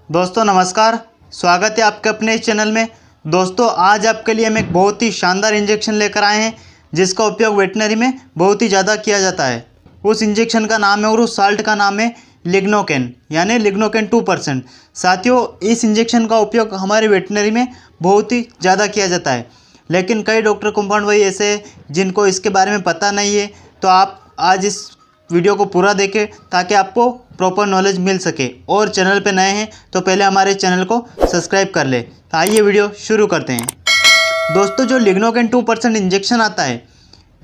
दोस्तों नमस्कार, स्वागत है आपके अपने इस चैनल में। दोस्तों आज आपके लिए हम एक बहुत ही शानदार इंजेक्शन लेकर आए हैं जिसका उपयोग वेटनरी में बहुत ही ज़्यादा किया जाता है। उस इंजेक्शन का नाम है और उस साल्ट का नाम है लिग्नोकेन, यानी लिग्नोकेन 2%। साथियों, इस इंजेक्शन का उपयोग हमारे वेटनरी में बहुत ही ज़्यादा किया जाता है, लेकिन कई डॉक्टर कंपाउंड भाई ऐसे हैं जिनको इसके बारे में पता नहीं है। तो आप आज इस वीडियो को पूरा देखें ताकि आपको प्रॉपर नॉलेज मिल सके। और चैनल पे नए हैं तो पहले हमारे चैनल को सब्सक्राइब कर ले। तो आइए वीडियो शुरू करते हैं। दोस्तों, जो लिग्नोकेन 2% इंजेक्शन आता है,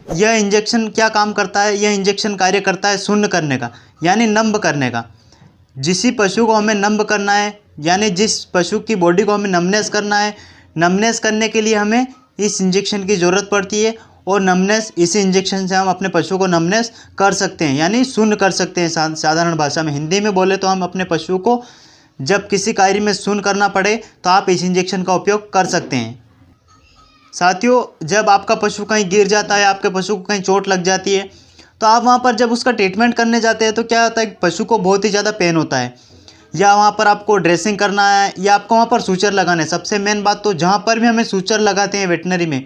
यह इंजेक्शन क्या काम करता है? यह इंजेक्शन कार्य करता है शून्य करने का, यानी नम्ब करने का। जिस पशु को हमें नम्ब करना है, यानी जिस पशु की बॉडी को हमें नमनेस करना है, नमनेस करने के लिए हमें इस इंजेक्शन की ज़रूरत पड़ती है। और नमनेस, इसी इंजेक्शन से हम अपने पशु को नमनेस कर सकते हैं, यानी शून्य कर सकते हैं। साधारण भाषा में, हिंदी में बोले तो हम अपने पशु को जब किसी कार्य में शून्य करना पड़े तो आप इस इंजेक्शन का उपयोग कर सकते हैं। साथियों, जब आपका पशु कहीं गिर जाता है, आपके पशु को कहीं चोट लग जाती है, तो आप वहाँ पर जब उसका ट्रीटमेंट करने जाते हैं तो क्या होता है, पशु को बहुत ही ज़्यादा पेन होता है, या वहाँ पर आपको ड्रेसिंग करना है, या आपको वहाँ पर सूचर लगाना है। सबसे मेन बात तो जहाँ पर भी हमें सूचर लगाते हैं वेटनरी में,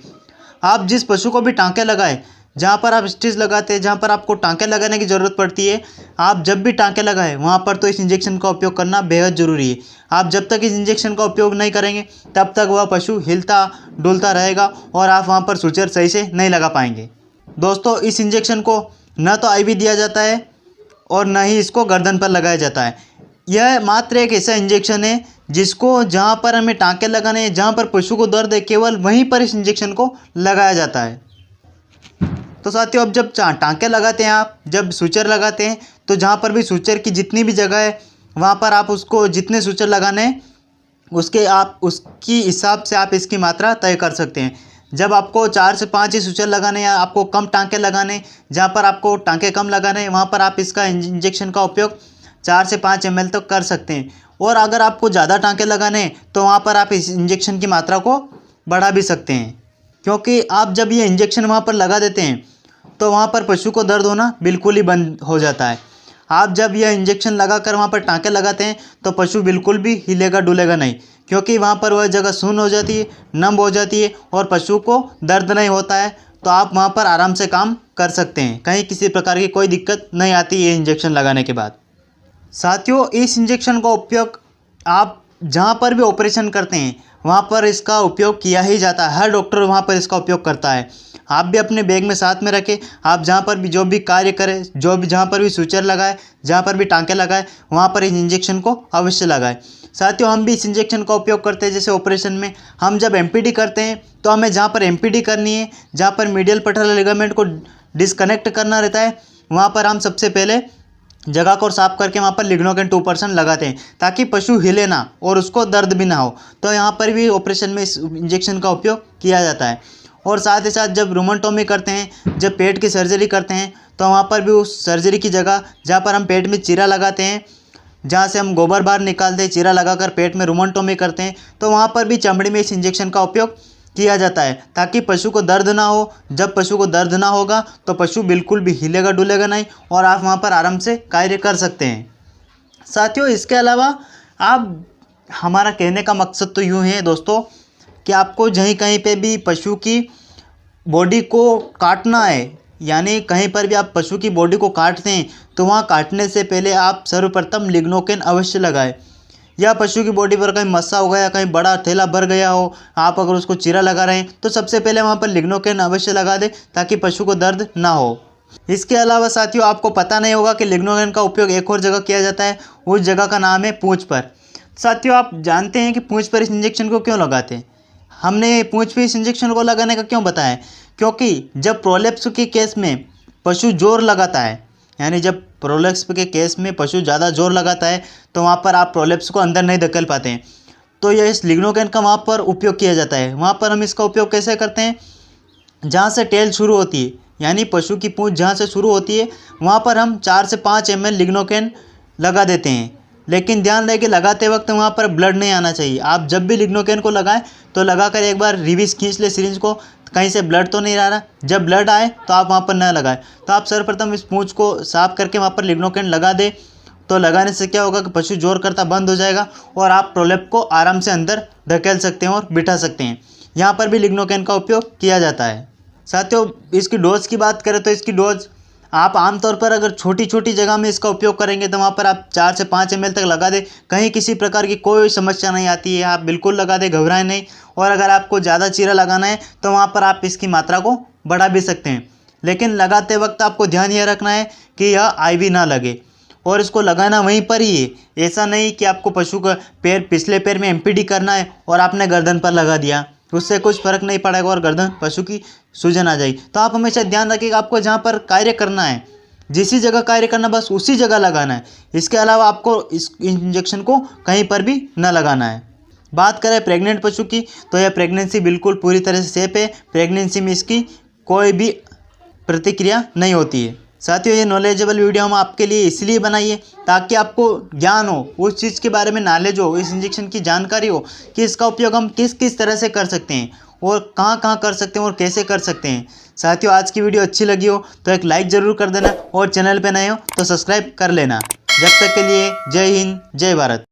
आप जिस पशु को भी टाँके लगाए, जहाँ पर आप स्टिच लगाते हैं, जहाँ पर आपको टाँके लगाने की ज़रूरत पड़ती है, आप जब भी टाँके लगाएं वहाँ पर तो इस इंजेक्शन का उपयोग करना बेहद ज़रूरी है। आप जब तक इस इंजेक्शन का उपयोग नहीं करेंगे तब तक वह पशु हिलता डुलता रहेगा और आप वहाँ पर सूचर सही से नहीं लगा पाएंगे। दोस्तों, इस इंजेक्शन को न तो आईवी दिया जाता है और न ही इसको गर्दन पर लगाया जाता है। यह मात्र एक ऐसा इंजेक्शन है जिसको जहाँ पर हमें टाँके लगाने हैं, जहाँ पर पशु को दर्द है, केवल वहीं पर इस इंजेक्शन को लगाया जाता है। तो साथियों, अब जब टाँके लगाते हैं, आप जब सूचर लगाते हैं, तो जहाँ पर भी सूचर की जितनी भी जगह है वहाँ पर आप उसको जितने सूचर लगाने हैं उसकी हिसाब से आप इसकी मात्रा तय कर सकते हैं। जब आपको 4 से 5 ही सूचर लगाने या आपको कम टाँके लगाने, जहाँ पर आपको टाँके कम लगाने, वहाँ पर आप इसका इंजेक्शन का उपयोग 4 से 5 ml तक कर सकते हैं। और अगर आपको ज़्यादा टाँके लगाने हैं तो वहाँ पर आप इस इंजेक्शन की मात्रा को बढ़ा भी सकते हैं, क्योंकि आप जब ये इंजेक्शन वहाँ पर लगा देते हैं तो वहाँ पर पशु को दर्द होना बिल्कुल ही बंद हो जाता है। आप जब यह इंजेक्शन लगाकर वहाँ पर टाँके लगाते हैं तो पशु बिल्कुल भी हिलेगा डुलेगा नहीं, क्योंकि वहाँ पर वह जगह शून्य हो जाती है, नम हो जाती है और पशु को दर्द नहीं होता है। तो आप वहाँ पर आराम से काम कर सकते हैं, कहीं किसी प्रकार की कोई दिक्कत नहीं आती ये इंजेक्शन लगाने के बाद। साथियों, इस इंजेक्शन का उपयोग आप जहाँ पर भी ऑपरेशन करते हैं वहाँ पर इसका उपयोग किया ही जाता है। हर डॉक्टर वहाँ पर इसका उपयोग करता है। आप भी अपने बैग में साथ में रखें। आप जहाँ पर भी जो भी कार्य करें, जहाँ पर भी सूचर लगाए, जहाँ पर भी टाँके लगाए, वहाँ पर इस इंजेक्शन को अवश्य लगाएं। साथियों, हम भी इस इंजेक्शन का उपयोग करते हैं। जैसे ऑपरेशन में हम जब एमपीडी करते हैं तो हमें जहाँ पर एमपीडी करनी है, जहाँ पर मीडियल पटरल लिगामेंट को डिस्कनेक्ट करना रहता है, वहाँ पर हम सबसे पहले जगह को साफ करके वहाँ पर लिग्नोकेन 2% लगाते हैं ताकि पशु हिले ना और उसको दर्द भी ना हो। तो यहाँ पर भी ऑपरेशन में इस इंजेक्शन का उपयोग किया जाता है। और साथ ही साथ जब रूमेटोमी करते हैं, जब पेट की सर्जरी करते हैं, तो वहाँ पर भी उस सर्जरी की जगह जहाँ पर हम पेट में चीरा लगाते हैं, जहाँ से हम गोबर बाहर निकालते हैं, चीरा लगाकर पेट में रूमेटोमी करते हैं, तो वहाँ पर भी चमड़ी में इस इंजेक्शन का उपयोग किया जाता है ताकि पशु को दर्द ना हो। जब पशु को दर्द ना होगा तो पशु बिल्कुल भी हिलेगा डुलेगा नहीं और आप वहाँ पर आराम से कार्य कर सकते हैं। साथियों, इसके अलावा आप, हमारा कहने का मकसद तो यूँ है दोस्तों कि आपको जहीं कहीं पे भी पशु की बॉडी को काटना है, यानी कहीं पर भी आप पशु की बॉडी को काटते हैं तो वहाँ काटने से पहले आप सर्वप्रथम लिग्नोकेन अवश्य लगाएं। या पशु की बॉडी पर कहीं मस्सा हो गया, कहीं बड़ा थैला भर गया हो, आप अगर उसको चीरा लगा रहे हैं तो सबसे पहले वहाँ पर लिग्नोकेन अवश्य लगा दें ताकि पशु को दर्द ना हो। इसके अलावा साथियों, आपको पता नहीं होगा कि लिग्नोकेन का उपयोग एक और जगह किया जाता है। उस जगह का नाम है पूँछ पर। साथियों, आप जानते हैं कि पूँछ पर इस इंजेक्शन को क्यों लगाते हैं? हमने पूँछ पर इस इंजेक्शन को लगाने का क्यों बताया? क्योंकि जब प्रोलेप्स के केस में पशु जोर लगाता है, यानी जब प्रोलेप्स के केस में पशु ज़्यादा जोर लगाता है तो वहाँ पर आप प्रोलेप्स को अंदर नहीं धकेल पाते हैं, तो यह इस लिग्नोकेन का वहाँ पर उपयोग किया जाता है। वहाँ पर हम इसका उपयोग कैसे करते हैं? जहाँ से टेल शुरू होती है, यानी पशु की पूँछ जहाँ से शुरू होती है, वहाँ पर हम 4 से 5 ml लिग्नोकेन लगा देते हैं। लेकिन ध्यान रहे कि लगाते वक्त वहाँ पर ब्लड नहीं आना चाहिए। आप जब भी लिग्नोकेन को लगाएं तो लगाकर एक बार रिवीज खींच ले सिरिंज को, कहीं से ब्लड तो नहीं आ रहा। जब ब्लड आए तो आप वहाँ पर न लगाएं। तो आप सर्वप्रथम इस पूँछ को साफ करके वहाँ पर लिग्नोकेन लगा दें तो लगाने से क्या होगा कि पशु जोर करता बंद हो जाएगा और आप प्रोलेप को आराम से अंदर धकेल सकते हैं और बिठा सकते हैं। यहाँ पर भी लिग्नोकेन का उपयोग किया जाता है। साथियों, इसकी डोज की बात करें तो इसकी डोज आप आमतौर पर अगर छोटी छोटी जगह में इसका उपयोग करेंगे तो वहाँ पर आप 4 से 5 ml तक लगा दें, कहीं किसी प्रकार की कोई समस्या नहीं आती है। आप बिल्कुल लगा दें, घबराएं नहीं। और अगर आपको ज़्यादा चीरा लगाना है तो वहाँ पर आप इसकी मात्रा को बढ़ा भी सकते हैं, लेकिन लगाते वक्त आपको ध्यान यह रखना है कि यह आईवी ना लगे और इसको लगाना वहीं पर ही है। ऐसा नहीं कि आपको पशु का पैर पिछले पैर में एमपीडी करना है और आपने गर्दन पर लगा दिया, उससे कुछ फर्क नहीं पड़ेगा और गर्दन पशु की सूजन आ जाएगी। तो आप हमेशा ध्यान रखिएगा, आपको जहाँ पर कार्य करना है, जिस जगह कार्य करना बस उसी जगह लगाना है। इसके अलावा आपको इस इंजेक्शन को कहीं पर भी न लगाना है। बात करें प्रेग्नेंट पशु की तो यह प्रेगनेंसी बिल्कुल पूरी तरह से सेफ है। प्रेगनेंसी में इसकी कोई भी प्रतिक्रिया नहीं होती है। साथियों, ये नॉलेजेबल वीडियो हम आपके लिए इसलिए बनाई है ताकि आपको ज्ञान हो, उस चीज़ के बारे में नॉलेज हो, इस इंजेक्शन की जानकारी हो कि इसका उपयोग हम किस किस तरह से कर सकते हैं और कहाँ कहाँ कर सकते हैं और कैसे कर सकते हैं। साथियों, आज की वीडियो अच्छी लगी हो तो एक लाइक ज़रूर कर देना और चैनल पर नए हो तो सब्सक्राइब कर लेना। जब तक के लिए जय हिंद, जय भारत।